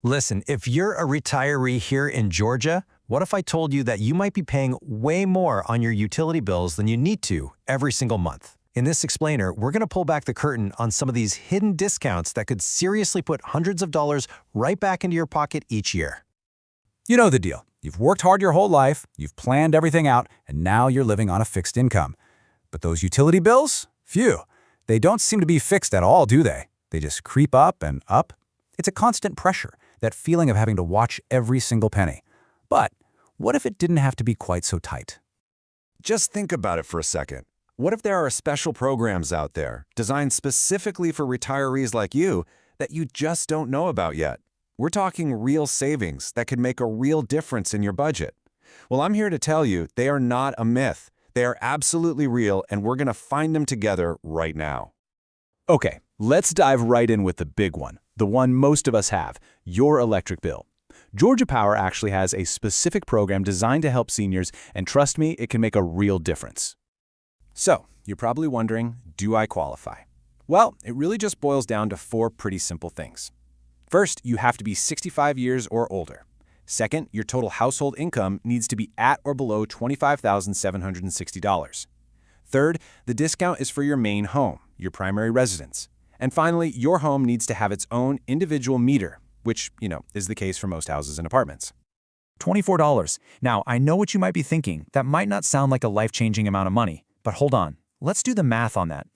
Listen, if you're a retiree here in Georgia, what if I told you that you might be paying way more on your utility bills than you need to every single month? In this explainer, we're going to pull back the curtain on some of these hidden discounts that could seriously put hundreds of dollars right back into your pocket each year. You know the deal. You've worked hard your whole life, you've planned everything out, and now you're living on a fixed income. But those utility bills? Phew. They don't seem to be fixed at all, do they? They just creep up and up. It's a constant pressure, that feeling of having to watch every single penny. But what if it didn't have to be quite so tight? Just think about it for a second. What if there are special programs out there designed specifically for retirees like you that you just don't know about yet? We're talking real savings that could make a real difference in your budget. Well, I'm here to tell you they are not a myth. They are absolutely real, and we're going to find them together right now. Okay, let's dive right in with the big one, the one most of us have, your electric bill. Georgia Power actually has a specific program designed to help seniors, and trust me, it can make a real difference. So, you're probably wondering, do I qualify? Well, it really just boils down to 4 pretty simple things. First, you have to be 65 years or older. Second, your total household income needs to be at or below $25,760. Third, the discount is for your main home, your primary residence. And finally, your home needs to have its own individual meter, which, is the case for most houses and apartments. $24. Now, I know what you might be thinking. That might not sound like a life-changing amount of money, but hold on. Let's do the math on that.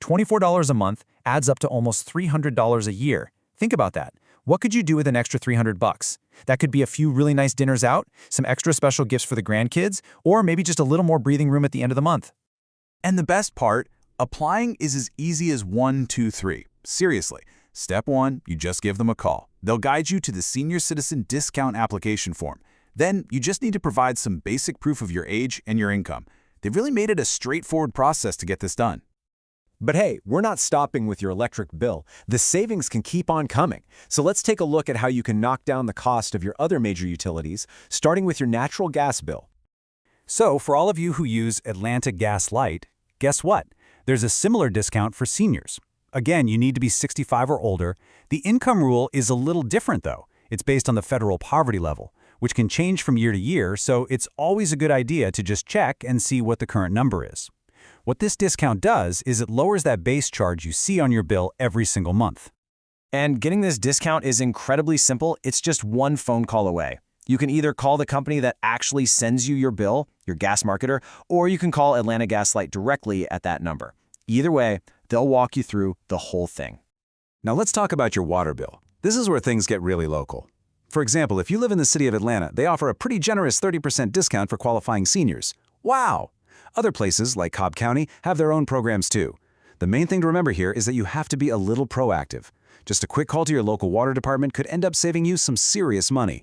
$24 a month adds up to almost $300 a year. Think about that. What could you do with an extra $300? That could be a few really nice dinners out, some extra special gifts for the grandkids, or maybe just a little more breathing room at the end of the month. And the best part, applying is as easy as 1, 2, 3. Seriously. Step 1, you just give them a call. They'll guide you to the Senior Citizen Discount Application Form. Then, you just need to provide some basic proof of your age and your income. They've really made it a straightforward process to get this done. But hey, we're not stopping with your electric bill. The savings can keep on coming. So let's take a look at how you can knock down the cost of your other major utilities, starting with your natural gas bill. So, for all of you who use Atlanta Gas Light, guess what? There's a similar discount for seniors. Again, you need to be 65 or older. The income rule is a little different, though. It's based on the federal poverty level, which can change from year to year, so it's always a good idea to just check and see what the current number is. What this discount does is it lowers that base charge you see on your bill every single month. And getting this discount is incredibly simple. It's just one phone call away. You can either call the company that actually sends you your bill, your gas marketer, or you can call Atlanta Gas Light directly at that number. Either way, they'll walk you through the whole thing. Now let's talk about your water bill. This is where things get really local. For example, if you live in the city of Atlanta, they offer a pretty generous 30% discount for qualifying seniors. Wow! Other places, like Cobb County, have their own programs too. The main thing to remember here is that you have to be a little proactive. Just a quick call to your local water department could end up saving you some serious money.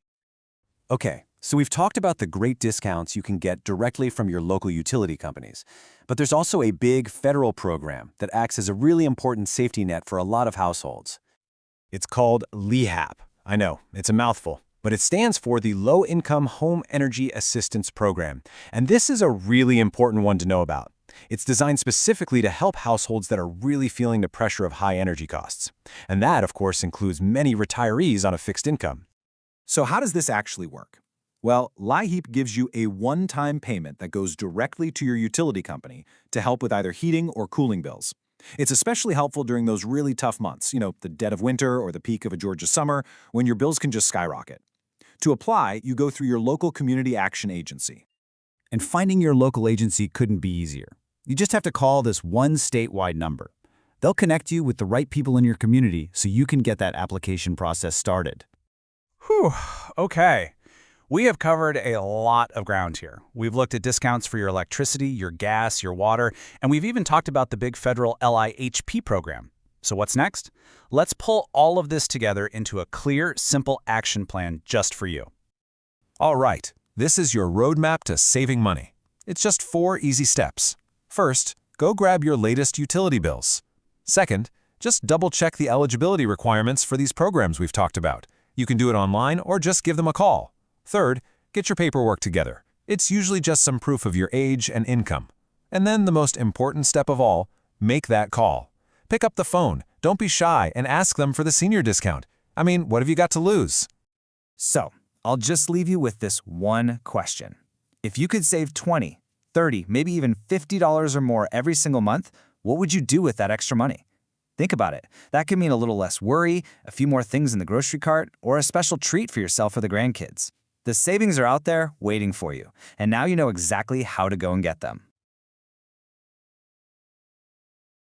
Okay, so we've talked about the great discounts you can get directly from your local utility companies. But there's also a big federal program that acts as a really important safety net for a lot of households. It's called LIHEAP. I know, it's a mouthful, but it stands for the Low Income Home Energy Assistance Program. And this is a really important one to know about. It's designed specifically to help households that are really feeling the pressure of high energy costs. And that, of course, includes many retirees on a fixed income. So how does this actually work? Well, LIHEAP gives you a one-time payment that goes directly to your utility company to help with either heating or cooling bills. It's especially helpful during those really tough months, the dead of winter or the peak of a Georgia summer, when your bills can just skyrocket. To apply, you go through your local community action agency. And finding your local agency couldn't be easier. You just have to call this one statewide number. They'll connect you with the right people in your community so you can get that application process started. Whew, okay. We have covered a lot of ground here. We've looked at discounts for your electricity, your gas, your water, and we've even talked about the big federal LIHP program. So what's next? Let's pull all of this together into a clear, simple action plan just for you. All right, this is your roadmap to saving money. It's just 4 easy steps. First, go grab your latest utility bills. Second, just double-check the eligibility requirements for these programs we've talked about. You can do it online or just give them a call. Third, get your paperwork together. It's usually just some proof of your age and income. And then the most important step of all, make that call. Pick up the phone, don't be shy, and ask them for the senior discount. I mean, what have you got to lose? So, I'll just leave you with this one question. If you could save $20, $30, maybe even $50 or more every single month, what would you do with that extra money? Think about it. That could mean a little less worry, a few more things in the grocery cart, or a special treat for yourself or the grandkids. The savings are out there waiting for you, and now you know exactly how to go and get them.